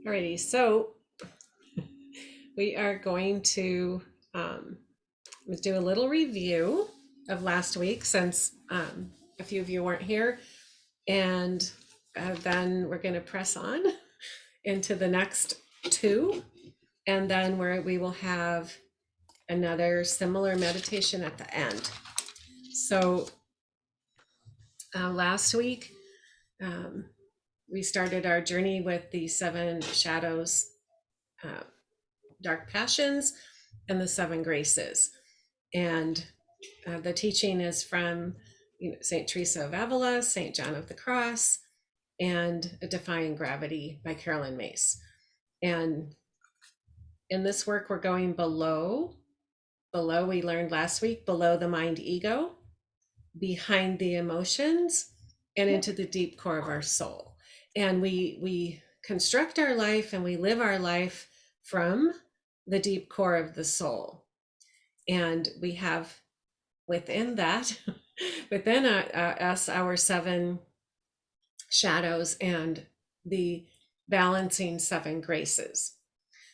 Alrighty, so we are going to do a little review of last week since a few of you weren't here, and then we're going to press on into the next two, and then we will have another similar meditation at the end. So last week we started our journey with the seven shadows, dark passions, and the seven graces. And the teaching is from St. Teresa of Avila, St. John of the Cross, and Defying Gravity by Carolyn Mace. And in this work, we're going below, we learned last week, below the mind ego, behind the emotions, and into the deep core of our soul. And we construct our life and we live our life from the deep core of the soul. And we have within that, within us, our seven shadows and the balancing seven graces.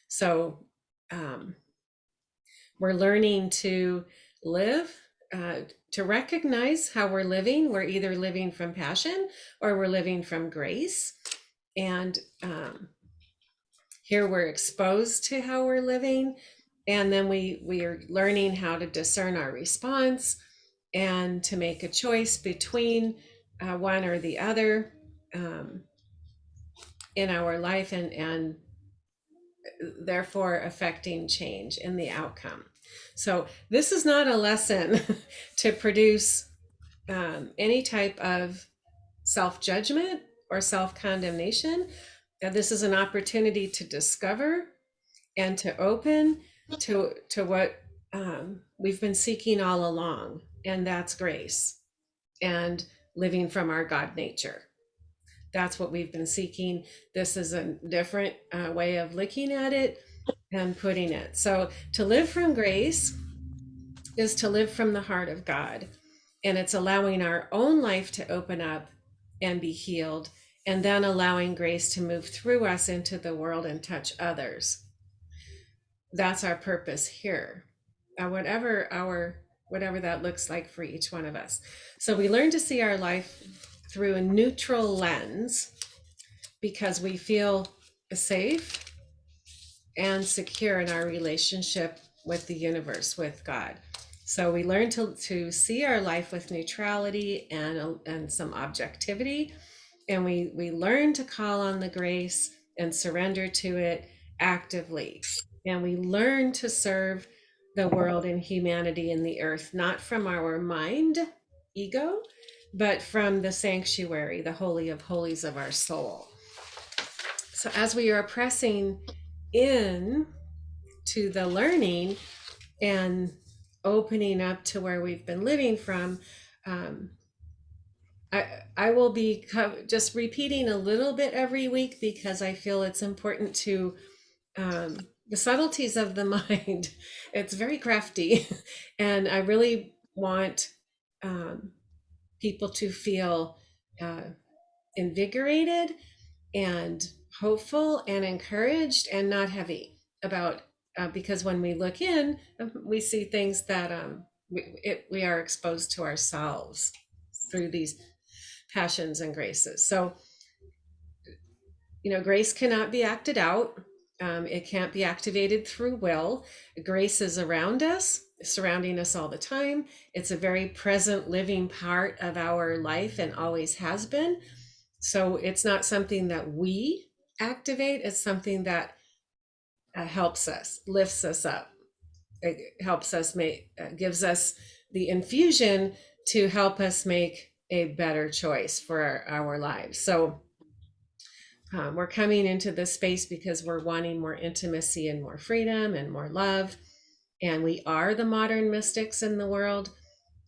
So we're learning to live, to recognize how we're living. We're either living from passion or we're living from grace. And here we're exposed to how we're living. And then we are learning how to discern our response and to make a choice between one or the other in our life, and therefore affecting change in the outcome. So this is not a lesson to produce any type of self-judgment or self-condemnation. This is an opportunity to discover and to open to what we've been seeking all along, and that's grace and living from our God nature. That's what we've been seeking. This is a different way of looking at it and putting it. So to live from grace is to live from the heart of God, and it's allowing our own life to open up and be healed, and then allowing grace to move through us into the world and touch others. That's our purpose here, whatever that looks like for each one of us. So we learn to see our life through a neutral lens because we feel safe and secure in our relationship with the universe, with God. So we learn to see our life with neutrality and some objectivity, and we learn to call on the grace and surrender to it actively. And we learn to serve the world and humanity in the earth, not from our mind, ego, but from the sanctuary, the holy of holies of our soul. So as we are pressing in to the learning and opening up to where we've been living from, I will be just repeating a little bit every week because I feel it's important to the subtleties of the mind. It's very crafty, and I really want people to feel invigorated and hopeful and encouraged and not heavy about because when we look in, we see things that we are exposed to ourselves through these passions and graces. So, grace cannot be acted out. It can't be activated through will. Grace is around us, surrounding us all the time. It's a very present living part of our life and always has been. So it's not something that we activate. It's something that helps us, lifts us up. It helps us gives us the infusion to help us make a better choice for our lives. So we're coming into this space because we're wanting more intimacy and more freedom and more love. And we are the modern mystics in the world.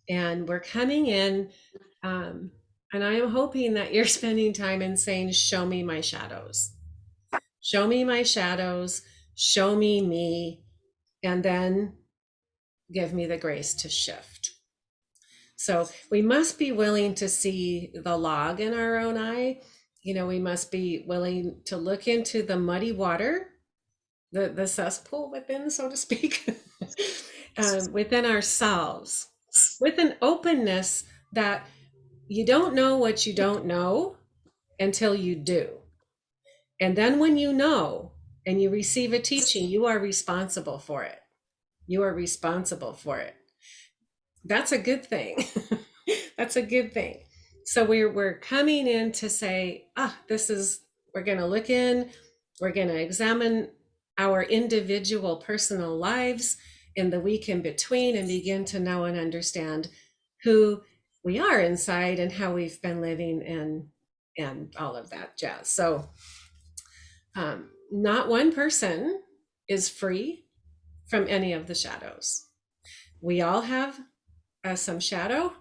And we're coming in, and I am hoping that you're spending time in saying, show me my shadows. Show me my shadows. Show me. And then give me the grace to shift. So we must be willing to see the log in our own eye we must be willing to look into the muddy water, the cesspool within, so to speak, within ourselves, with an openness that you don't know what you don't know until you do. And then when you know and you receive a teaching, you are responsible for it. You are responsible for it. That's a good thing. That's a good thing. So we're coming in to say, this is, we're going to look in, we're going to examine our individual personal lives in the week in between and begin to know and understand who we are inside and how we've been living and all of that jazz. So not one person is free from any of the shadows. We all have some shadow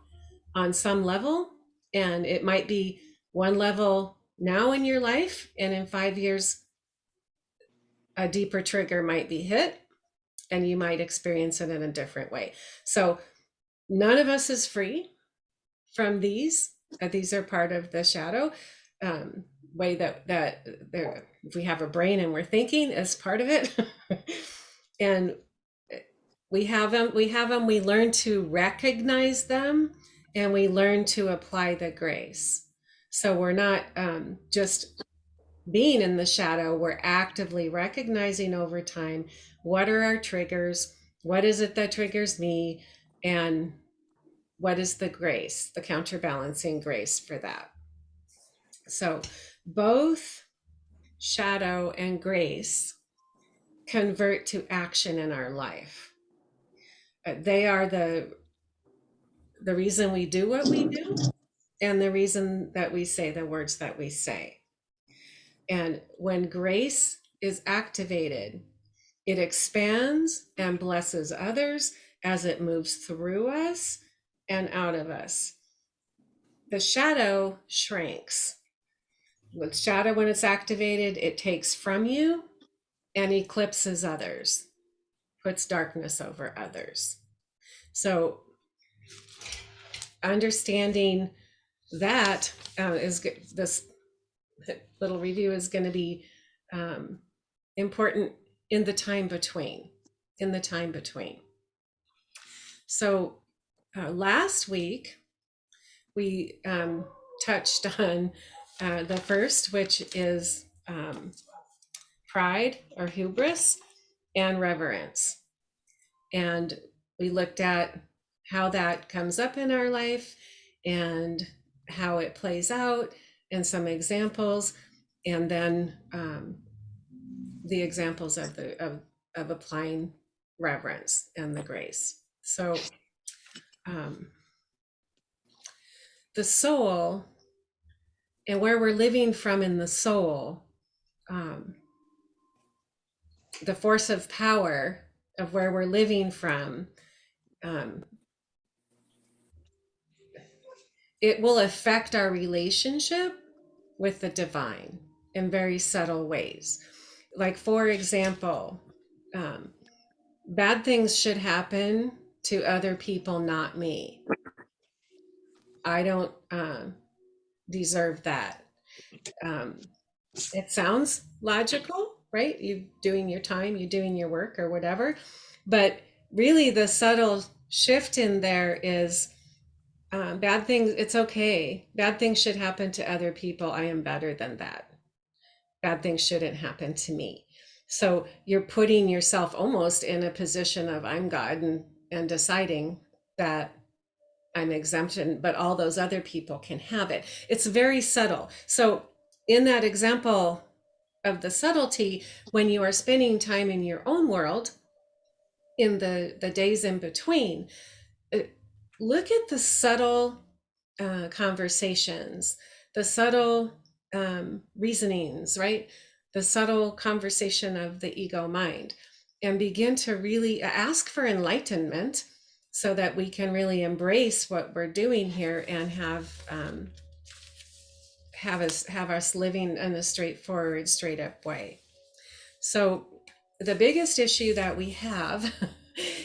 on some level, and it might be one level now in your life, and in 5 years, a deeper trigger might be hit, and you might experience it in a different way. So, none of us is free from these. These are part of the shadow way that there. If we have a brain and we're thinking, as part of it, and we have them. We have them. We learn to recognize them, and we learn to apply the grace. So we're not just being in the shadow. We're actively recognizing over time what are our triggers, what is it that triggers me, and what is the grace, the counterbalancing grace for that. So both shadow and grace convert to action in our life. They are the reason we do what we do and the reason that we say the words that we say. And when grace is activated, it expands and blesses others as it moves through us and out of us. The shadow shrinks. With shadow, when it's activated, it takes from you and eclipses others, puts darkness over others. So understanding that is this little review is going to be important in the time between. So last week we touched on the first, which is pride or hubris and reverence. And we looked at how that comes up in our life and how it plays out and some examples, and then the examples of applying reverence and the grace. So the soul and where we're living from in the soul, the force of power of where we're living from, it will affect our relationship with the divine in very subtle ways. Like, for example, bad things should happen to other people, not me. I don't deserve that. It sounds logical, right? You doing your time, you doing your work or whatever. But really the subtle shift in there is bad things, it's okay. Bad things should happen to other people. I am better than that. Bad things shouldn't happen to me. So you're putting yourself almost in a position of I'm God and deciding that I'm exemption, but all those other people can have it. It's very subtle. So in that example of the subtlety, when you are spending time in your own world, in the days in between, look at the subtle conversations, the subtle reasonings, right? The subtle conversation of the ego mind, and begin to really ask for enlightenment so that we can really embrace what we're doing here and have us living in a straightforward, straight up way. So the biggest issue that we have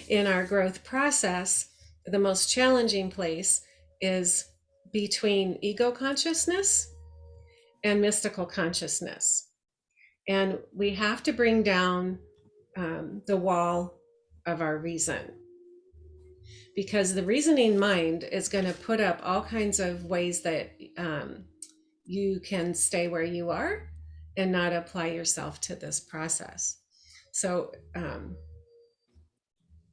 in our growth process, the most challenging place, is between ego consciousness and mystical consciousness. And we have to bring down the wall of our reason, because the reasoning mind is going to put up all kinds of ways that you can stay where you are and not apply yourself to this process. So,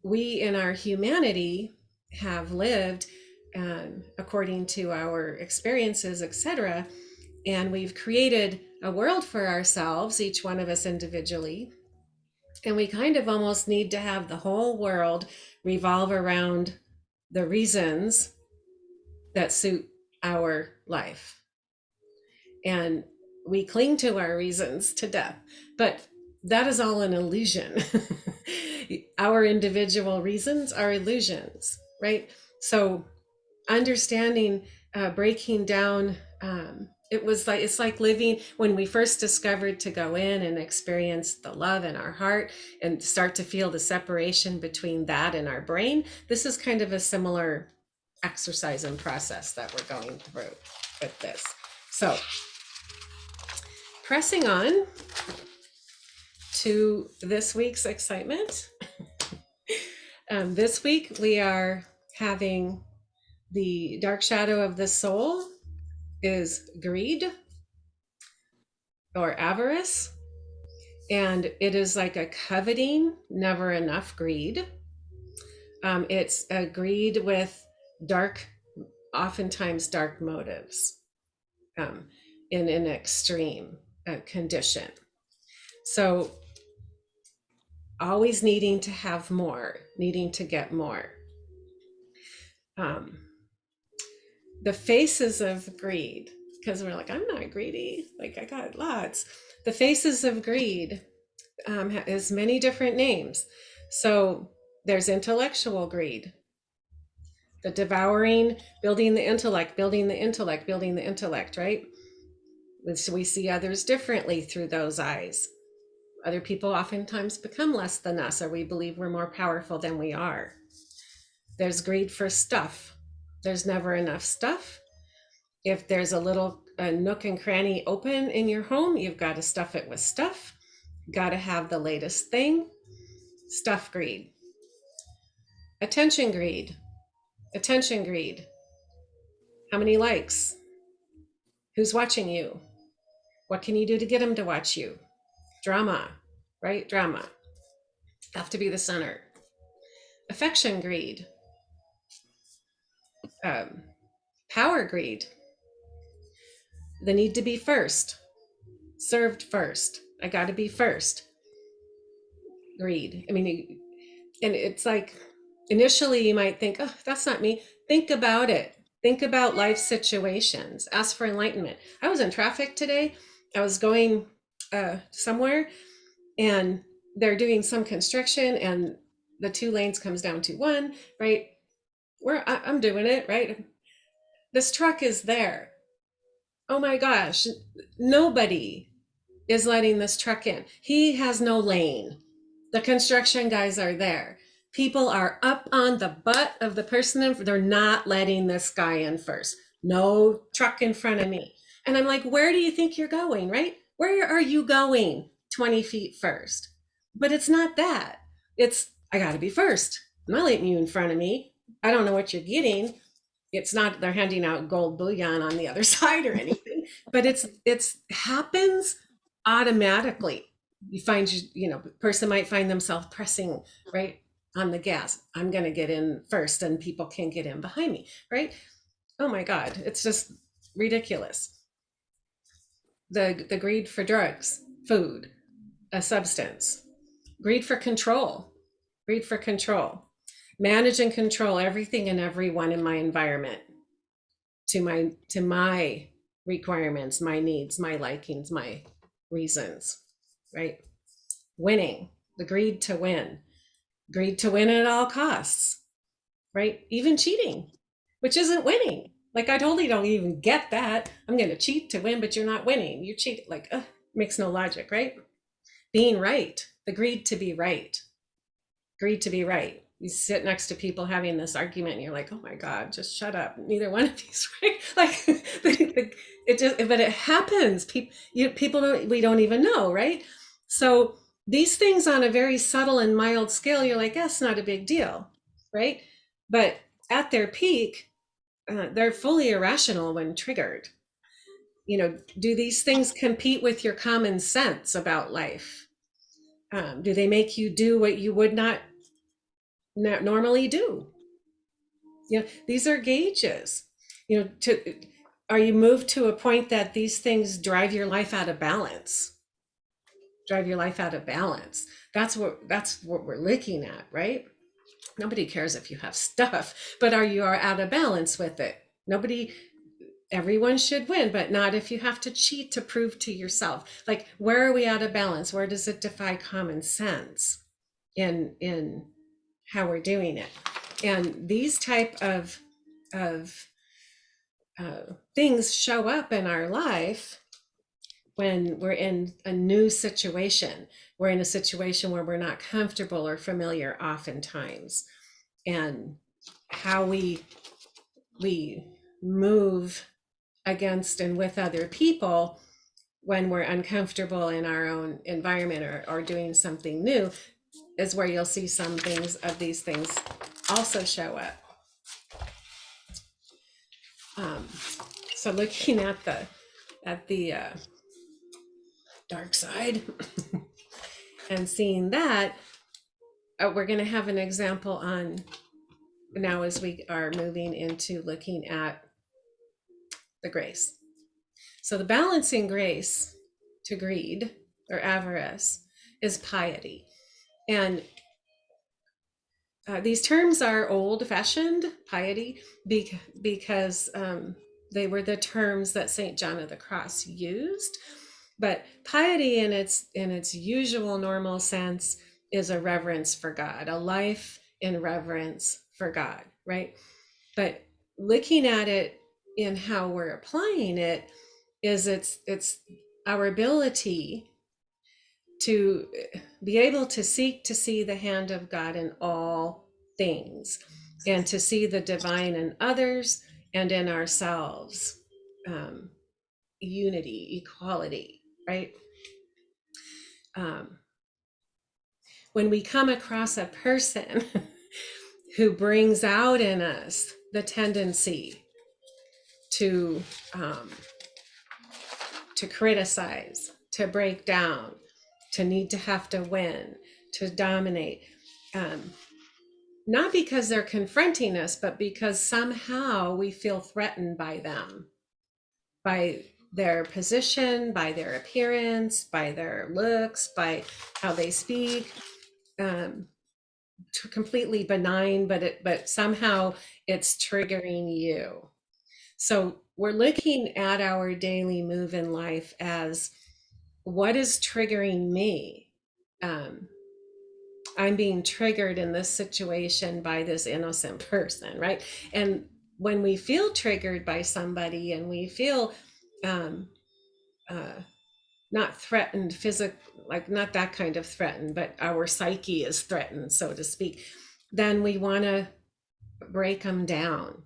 we in our humanity have lived according to our experiences, etc., and we've created a world for ourselves, each one of us individually, and we kind of almost need to have the whole world revolve around the reasons that suit our life. And we cling to our reasons to death, but that is all an illusion. Our individual reasons are illusions, right? So understanding, breaking down, it's like living when we first discovered to go in and experience the love in our heart and start to feel the separation between that and our brain. This is kind of a similar exercise and process that we're going through with this. So pressing on to this week's excitement. This week we are having the dark shadow of the soul is greed or avarice. And it is like a coveting, never enough greed. It's a greed with dark, oftentimes dark motives, um, in an extreme condition. So always needing to have more, needing to get more. Um, the faces of greed, because we're like, I'm not greedy, like I got lots. The faces of greed is many different names. So there's intellectual greed, the devouring, building the intellect, building the intellect, building the intellect, right? So we see others differently through those eyes. Other people oftentimes become less than us, or we believe we're more powerful than we are. There's greed for stuff. There's never enough stuff. If there's a nook and cranny open in your home, you've got to stuff it with stuff. Got to have the latest thing. Stuff greed. Attention greed. Attention greed. How many likes? Who's watching you? What can you do to get them to watch you? Drama, right? Drama. Have to be the center. Affection greed. Um, Power greed. The need to be first. Served first. I got to be first. Greed. I mean, and it's like initially you might think, oh, that's not me. Think about it. Think about life situations. Ask for enlightenment. I was in traffic today. I was going somewhere, and they're doing some construction, and the two lanes comes down to one, right? I'm doing it, right? This truck is there. Oh my gosh, nobody is letting this truck in. He has no lane. The construction guys are there. People are up on the butt of the person. They're not letting this guy in first. No truck in front of me. And I'm like, where do you think you're going, right? Where are you going 20 feet first? But it's not that. It's, I got to be first. I'm not letting you in front of me. I don't know what you're getting. It's not they're handing out gold bullion on the other side or anything, but it's happens automatically. You find person might find themselves pressing right on the gas. I'm going to get in first, and people can get in behind me, right? Oh my God, it's just ridiculous. The greed for drugs, food, a substance, greed for control, greed for control, manage and control everything and everyone in my environment to my requirements, my needs, my likings, my reasons, right? Winning, the greed to win at all costs, right? Even cheating, which isn't winning. Like I totally don't even get that. I'm going to cheat to win, but you're not winning. You cheat. Like, makes no logic, right? Being right, the greed to be right, greed to be right. you sit next to people having this argument and you're like, oh my God, just shut up. Neither one of you's right. Like it just, but it happens. People don't, we don't even know, right? So these things on a very subtle and mild scale, you're like, that's not a big deal, right? But at their peak, they're fully irrational when triggered. Do these things compete with your common sense about life? Do they make you do what you would not normally do? These are gauges. Are you moved to a point that these things drive your life out of balance? Drive your life out of balance. That's what we're looking at, right? Nobody cares if you have stuff, but are you out of balance with it? Nobody. Everyone should win, but not if you have to cheat to prove to yourself. Like, where are we out of balance? Where does it defy common sense in how we're doing it? And these type of things show up in our life when we're in a new situation. We're in a situation where we're not comfortable or familiar oftentimes, and how we move against and with other people when we're uncomfortable in our own environment, or doing something new, is where you'll see some things of these things also show up. So looking at the dark side and seeing that, we're going to have an example on now as we are moving into looking at the grace. So the balancing grace to greed or avarice is piety. And these terms are old-fashioned, piety, because they were the terms that St. John of the Cross used. But piety in its usual normal sense is a reverence for God, a life in reverence for God, right? But looking at it in how we're applying it is it's our ability to be able to seek to see the hand of God in all things, and to see the divine in others and in ourselves. Unity, equality, right? Um, when we come across a person who brings out in us the tendency to criticize, to break down, to need to have to win, to dominate, not because they're confronting us, but because somehow we feel threatened by them, by their position, by their appearance, by their looks, by how they speak. Completely benign, but somehow it's triggering you. So we're looking at our daily move in life as, what is triggering me? I'm being triggered in this situation by this innocent person, right? And when we feel triggered by somebody and we feel not threatened physically, like not that kind of threatened, but our psyche is threatened, so to speak, then we want to break them down.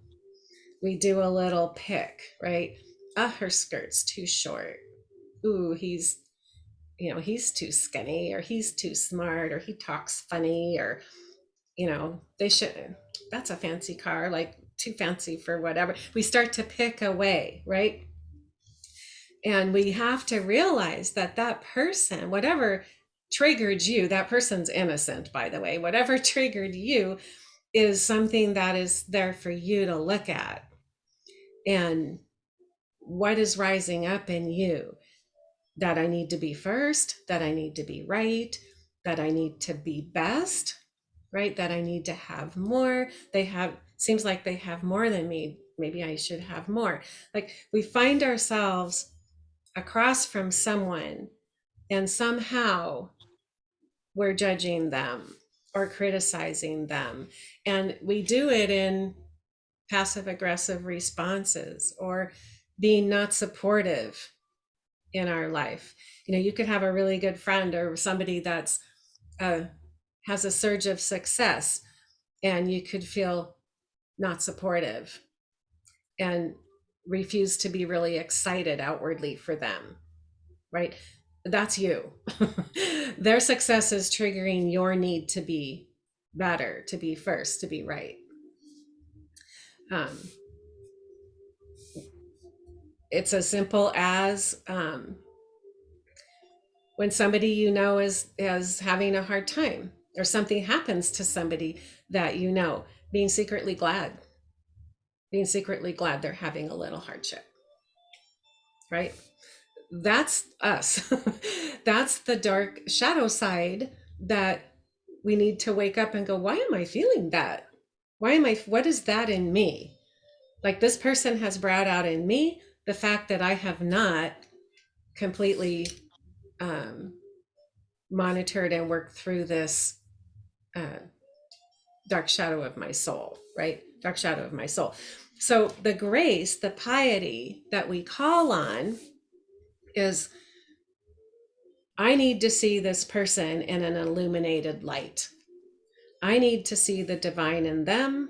We do a little pick, right? Her skirt's too short. Ooh, he's too skinny, or he's too smart, or he talks funny, or they should, that's a fancy car, like too fancy for whatever. We start to pick away, right? And we have to realize that person, whatever triggered you, that person's innocent, by the way, whatever triggered you is something that is there for you to look at. And what is rising up in you? That I need to be first, that I need to be right, that I need to be best, right? That I need to have more. Seems like they have more than me. Maybe I should have more. Like, we find ourselves across from someone and somehow we're judging them or criticizing them. And we do it in passive aggressive responses, or being not supportive in our life. You could have a really good friend or somebody that's has a surge of success, and you could feel not supportive and refuse to be really excited outwardly for them, right? That's you. Their success is triggering your need to be better, to be first, to be right. Um, it's as simple as when somebody you know is having a hard time, or something happens to somebody that you know, being secretly glad, being secretly glad they're having a little hardship, right? That's us. That's the dark shadow side that we need to wake up and go, why am I feeling that? What is that in me? Like, this person has brought out in me the fact that I have not completely um, monitored and worked through this uh, dark shadow of my soul, right? Dark shadow of my soul. So the grace, the piety that we call on is, I need to see this person in an illuminated light. I need to see the divine in them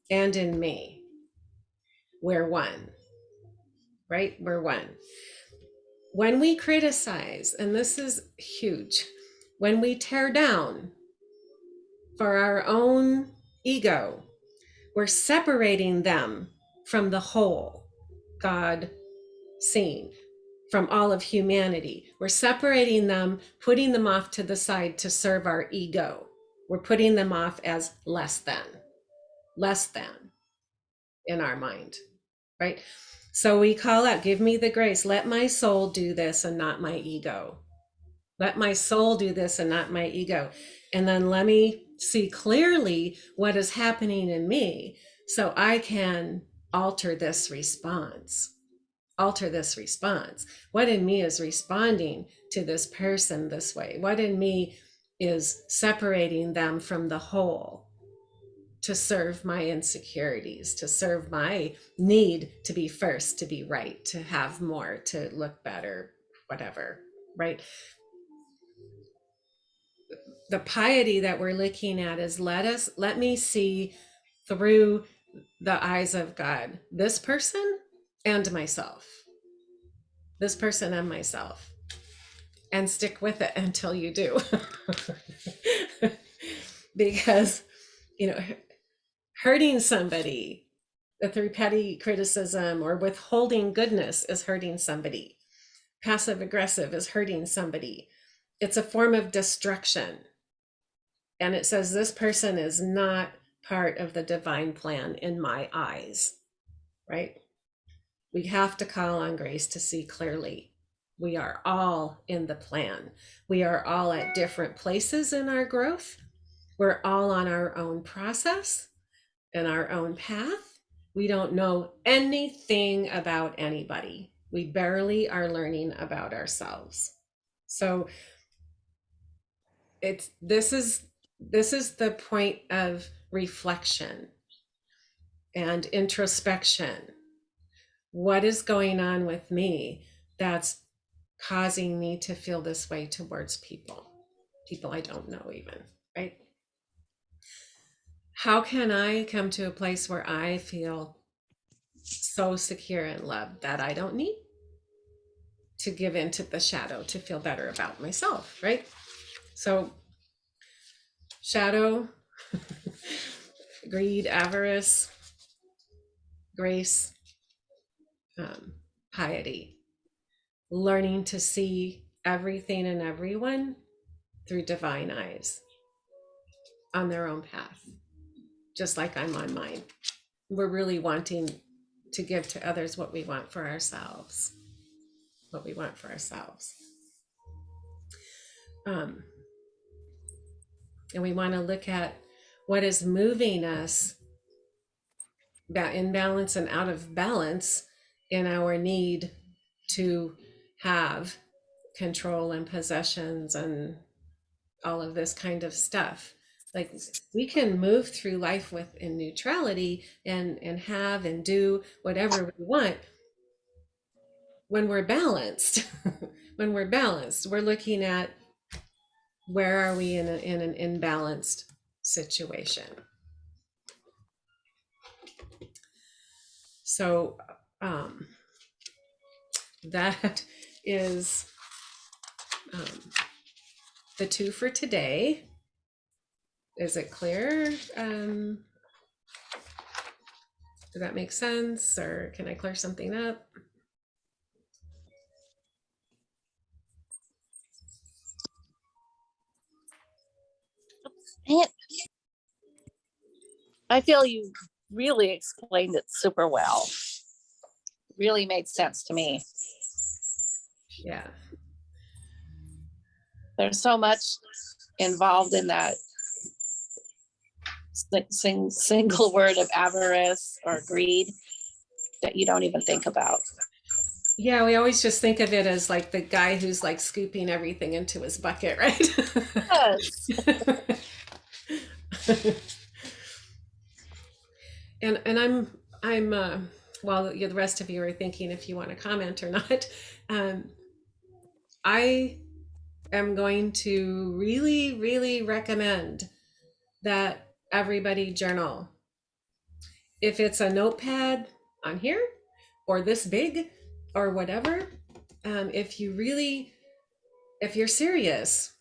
and in me. We're one, right? We're one. When we criticize, and this is huge, when we tear down for our own ego, we're separating them from the whole God seen, from all of humanity. We're separating them, putting them off to the side to serve our ego. We're putting them off as less than in our mind, right? So we call out, give me the grace. Let my soul do this and not my ego. Let my soul do this and not my ego. And then let me see clearly what is happening in me so I can alter this response. Alter this response. What in me is responding to this person this way? What in me is separating them from the whole to serve my insecurities, to serve my need to be first, to be right, to have more, to look better, whatever, right? The piety that we're looking at is, let me see through the eyes of God this person and myself, this person and myself, and stick with it until you do. Because, you know, hurting somebody through petty criticism or withholding goodness is hurting somebody. Passive aggressive is hurting somebody. It's a form of destruction. And it says this person is not part of the divine plan in my eyes, right? We have to call on grace to see clearly. We are all in the plan. We are all at different places in our growth. We're all on our own process and our own path. We don't know anything about anybody. We barely are learning about ourselves. So it's this is the point of reflection and introspection. What is going on with me that's causing me to feel this way towards people I don't know even, right? How can I come to a place where I feel so secure and loved that I don't need to give into the shadow to feel better about myself, right? So shadow, greed, avarice, grace, piety, learning to see everything and everyone through divine eyes on their own path, just like I'm on mine. We're really wanting to give to others what we want for ourselves, what we want for ourselves. Um, and we want to look at what is moving us in balance and out of balance in our need to have control and possessions and all of this kind of stuff. Like, we can move through life with in neutrality and have and do whatever we want when we're balanced. When we're balanced, we're looking at where are we in an imbalanced situation. So um, that is um, the two for today. Is it clear? Does that make sense? Or can I clear something up? Man, I feel you really explained it super well. Really made sense to me. Yeah. There's so much involved in that single word of avarice or greed that you don't even think about. Yeah, we always just think of it as like the guy who's like scooping everything into his bucket, right? Yes. And I'm while the rest of you are thinking if you want to comment or not, um, I am going to really, really recommend that everybody journal. If it's a notepad on here or this big or whatever, if you're serious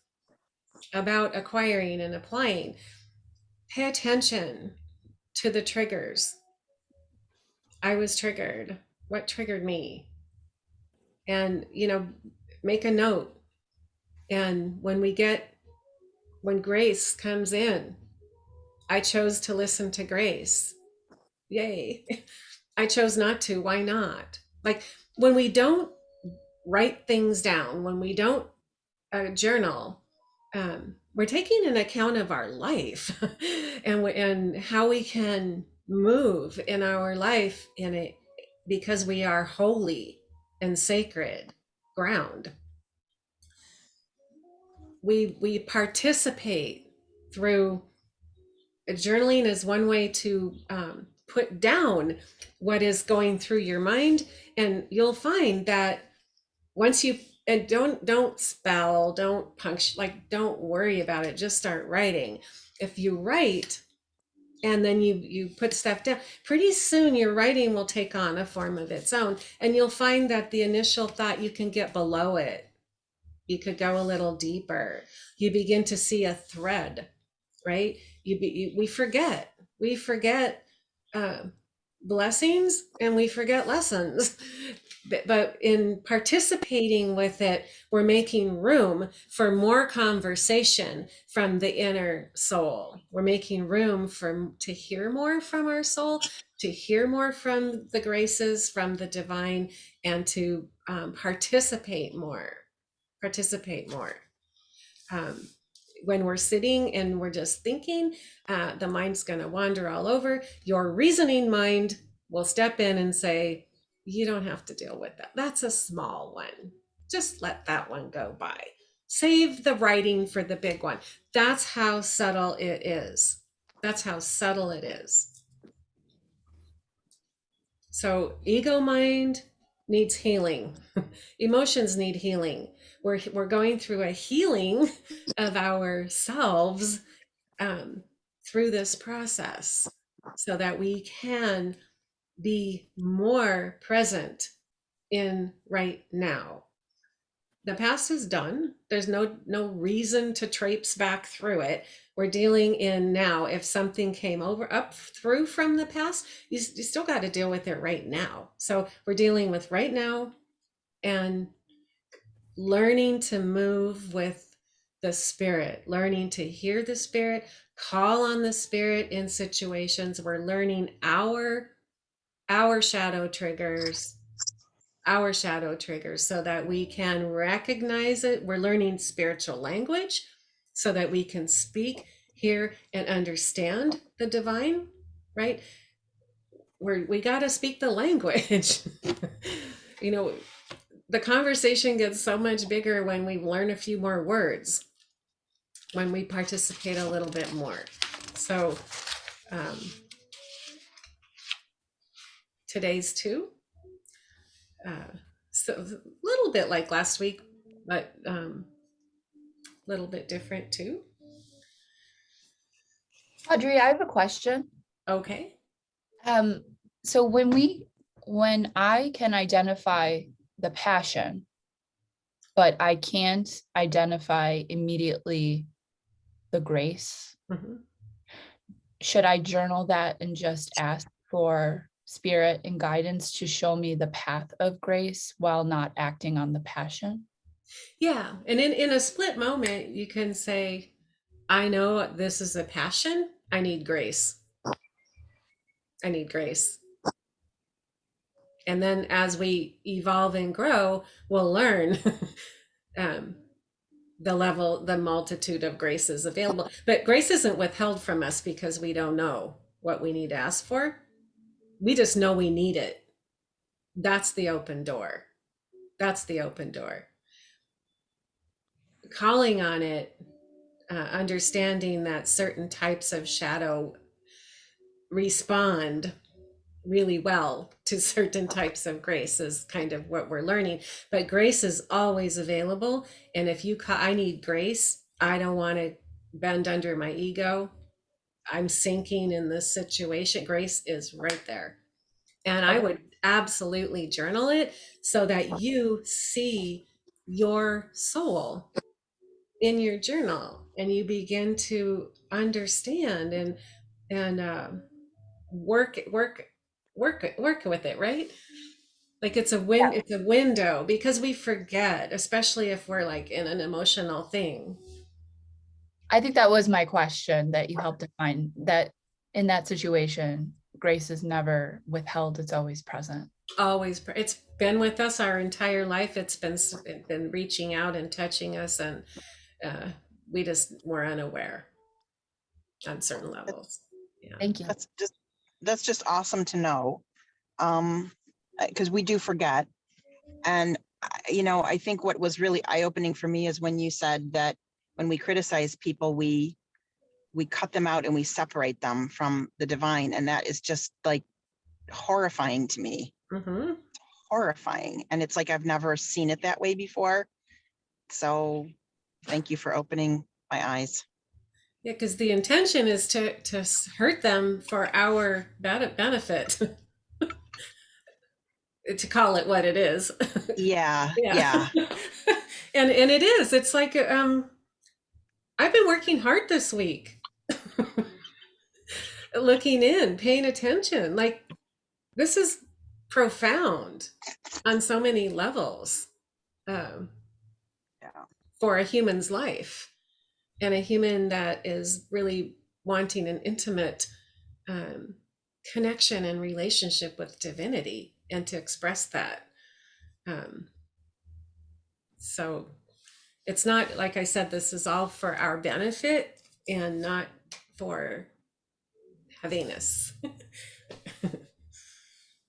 about acquiring and applying, pay attention to the triggers. I was triggered. What triggered me? And, make a note. And when grace comes in, I chose to listen to grace. Yay. I chose not to. Why not? Like when we don't write things down, when we don't journal, we're taking an account of our life and how we can move in our life in it because we are holy and sacred ground. We participate through journaling is one way to put down what is going through your mind, and you'll find that once you and don't spell, don't punctuate, like don't worry about it, just start writing. If you write and then you put stuff down, pretty soon your writing will take on a form of its own, and you'll find that the initial thought, you can get below it, you could go a little deeper, you begin to see a thread, right? We forget uh, blessings and we forget lessons. But in participating with it, we're making room for more conversation from the inner soul. We're making room to hear more from our soul, to hear more from the graces, from the divine, and to participate more. Participate more. Um, when we're sitting and we're just thinking, the mind's going to wander all over. Your reasoning mind will step in and say, you don't have to deal with that. That's a small one. Just let that one go by. Save the writing for the big one. That's how subtle it is. That's how subtle it is. So, ego mind needs healing. Emotions need healing. We're going through a healing of ourselves through this process so that we can be more present in right now. The past is done. There's no reason to traipse back through it. We're dealing in now. If something came up through from the past, you still got to deal with it right now. So we're dealing with right now and learning to move with the spirit, learning to hear the spirit, call on the spirit in situations. We're learning our shadow triggers, so that we can recognize it. We're learning spiritual language so that we can speak, hear, and understand the divine, right? We got to speak the language. you know, the conversation gets so much bigger when we learn a few more words, when we participate a little bit more. So today's two. So a little bit like last week, but a little bit different too. Audrey, I have a question. Okay. So when we when I can identify the passion, but I can't identify immediately the grace, Mhm. should I journal that and just ask for spirit and guidance to show me the path of grace while not acting on the passion? Yeah. And in a split moment, you can say, I know this is a passion. I need grace. I need grace. And then as we evolve and grow, we'll learn um, the multitude of graces available. But grace isn't withheld from us because we don't know what we need to ask for. We just know we need it. That's the open door. That's the open door. Calling on it, understanding that certain types of shadow respond really well to certain types of grace is kind of what we're learning. But grace is always available. And if you call, I need grace, I don't want to bend under my ego, I'm sinking in this situation, grace is right there. And I Okay. would absolutely journal it so that you see your soul in your journal and you begin to understand and work with it, right? Like it's a window because we forget, especially if we're like in an emotional thing. I think that was my question, that you helped define that in that situation, grace is never withheld, it's always present. Always, it's been with us our entire life. It's been reaching out and touching us, and uh, we just were unaware on certain levels. Yeah. Thank you. That's just awesome to know. Because we do forget. And I think what was really eye-opening for me is when you said that when we criticize people, we cut them out and we separate them from the divine. And that is just like horrifying to me. Mm-hmm. Horrifying. And it's like I've never seen it that way before. So thank you for opening my eyes. Yeah, because the intention is to hurt them for our benefit, to call it what it is. Yeah, Yeah. yeah. And it is. It's like I've been working hard this week, looking in, paying attention. Like this is profound on so many levels, um, Yeah. for a human's life and a human that is really wanting an intimate um, connection and relationship with divinity and to express that. Um, so it's not, like I said, this is all for our benefit and not for heaviness.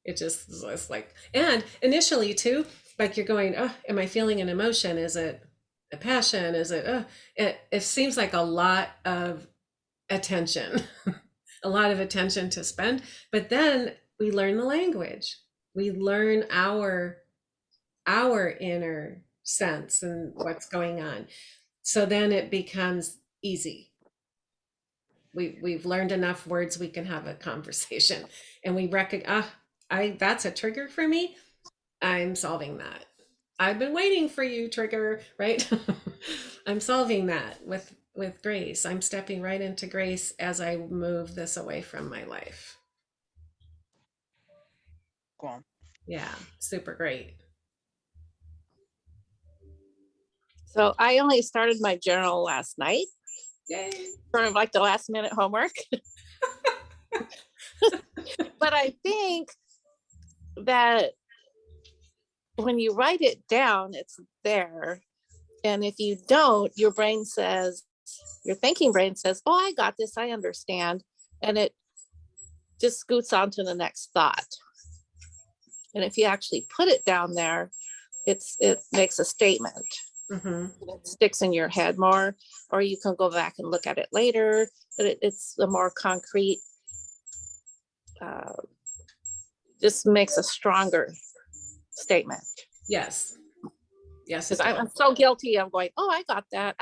It just is like, and initially too, like you're going, oh, am I feeling an emotion? Is it a passion? Is it, it seems like a lot of attention, a lot of attention to spend. But then we learn the language. We learn our inner sense and what's going on. So then it becomes easy. We've learned enough words, we can have a conversation and we recognize, I that's a trigger for me. I'm solving that. I've been waiting for you, trigger, right? I'm solving that with grace. I'm stepping right into grace as I move this away from my life. Cool. Yeah, super great. So I only started my journal last night, Yay. sort of like the last minute homework. But I think that when you write it down, it's there. And if you don't, your brain says, your thinking brain says, oh, I got this, I understand. And it just scoots on to the next thought. And if you actually put it down there, it makes a statement. Mm-hmm. It sticks in your head more, or you can go back and look at it later, but it's a more concrete, just makes a stronger statement. Yes. Yes. Because I'm so guilty of going, oh, I got that,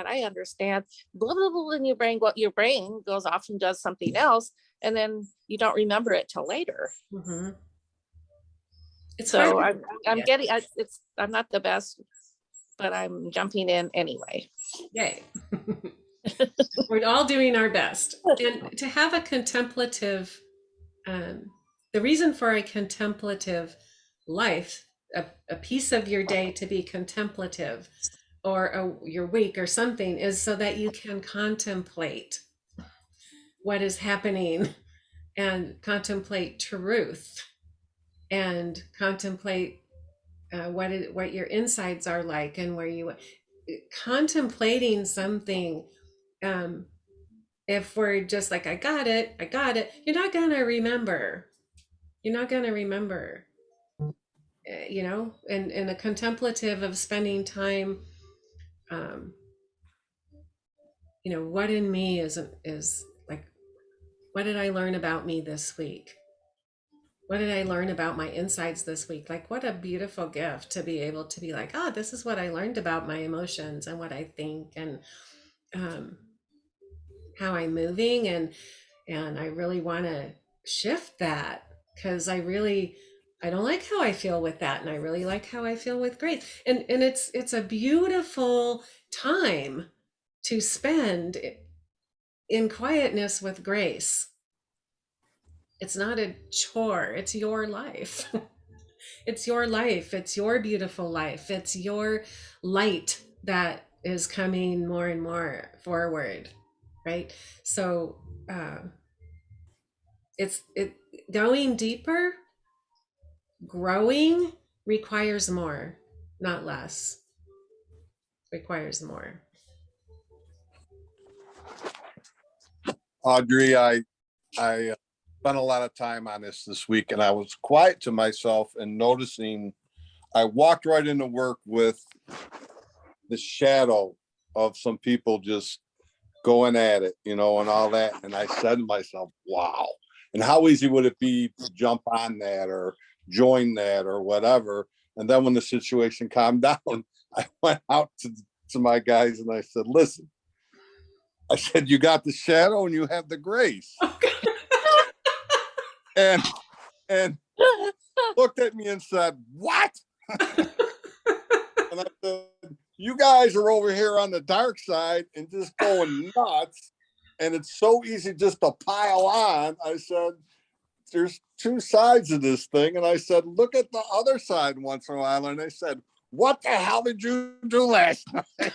I understand, blah, blah, blah, and your brain goes off and does something else, and then you don't remember it till later. Mm-hmm. It's hard. So I'm Yeah. getting, I'm not the best, but I'm jumping in anyway. Yay. We're all doing our best. And to have a contemplative, the reason for a contemplative life, a piece of your day to be contemplative, or your week or something, is so that you can contemplate what is happening and contemplate truth and contemplate what your insides are like, and where you contemplating something. If we're just like, I got it, you're not gonna remember. You're not gonna remember. You know, and a contemplative of spending time. Um, you know, what in me is like, what did I learn about me this week? What did I learn about my insides this week? Like, what a beautiful gift to be able to be like, oh, this is what I learned about my emotions and what I think, and um, how I'm moving, and I really want to shift that, because I don't like how I feel with that, and I really like how I feel with grace, and it's a beautiful time to spend in quietness with grace. It's not a chore, it's your life. It's your life, it's your beautiful life, it's your light that is coming more and more forward, right? So it going deeper, growing requires more, not less. Requires more. Audrey, I spent a lot of time on this week, and I was quiet to myself and noticing. I walked right into work with the shadow of some people just going at it, and all that. And I said to myself, "Wow!" And how easy would it be to jump on that or join that or whatever? And then when the situation calmed down, I went out to my guys and I said, "Listen," I said, "you got the shadow and you have the grace." And and looked at me and said, "What?" And I said, "You guys are over here on the dark side and just going nuts. And it's so easy just to pile on." I said, "There's two sides of this thing." And I said, "Look at the other side once in a while." And they said, "What the hell did you do last night?"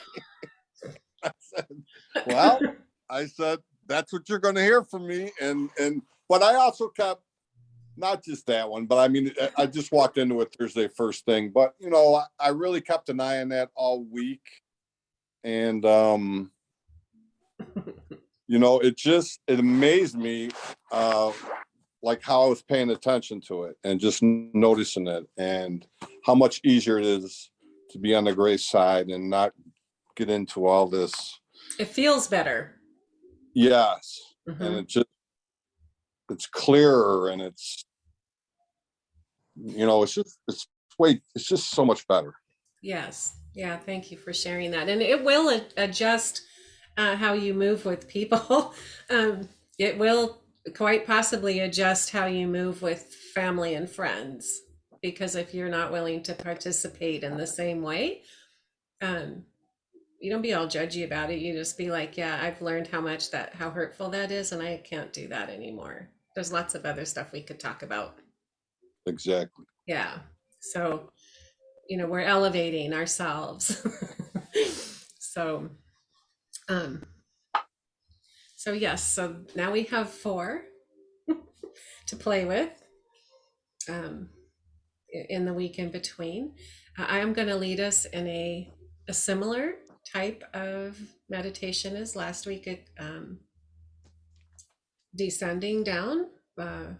I said, "Well," I said, "that's what you're going to hear from me." But I also kept, not just that one, but I mean, I just walked into it Thursday first thing, but I really kept an eye on that all week. And, it amazed me, like how I was paying attention to it and just noticing it, and how much easier it is to be on the grace side and not get into all this. It feels better. Yes. Mm-hmm. And it's clearer, and it's just so much better. Yes. Yeah. Thank you for sharing that. And it will adjust how you move with people. It will quite possibly adjust how you move with family and friends, because if you're not willing to participate in the same way, you don't be all judgy about it. You just be like, yeah, I've learned how hurtful that is, and I can't do that anymore. There's lots of other stuff we could talk about. Exactly. Yeah. So, we're elevating ourselves. So, um, so yes, so now we have 4 to play with in the week in between. I am going to lead us in a similar type of meditation as last week, descending down. A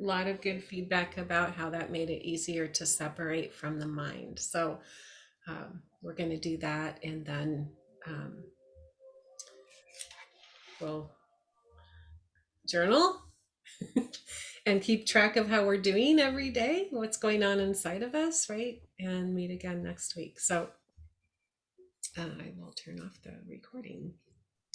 lot of good feedback about how that made it easier to separate from the mind. So we're going to do that, and then we'll journal and keep track of how we're doing every day, what's going on inside of us, right? And meet again next week. So I will turn off the recording.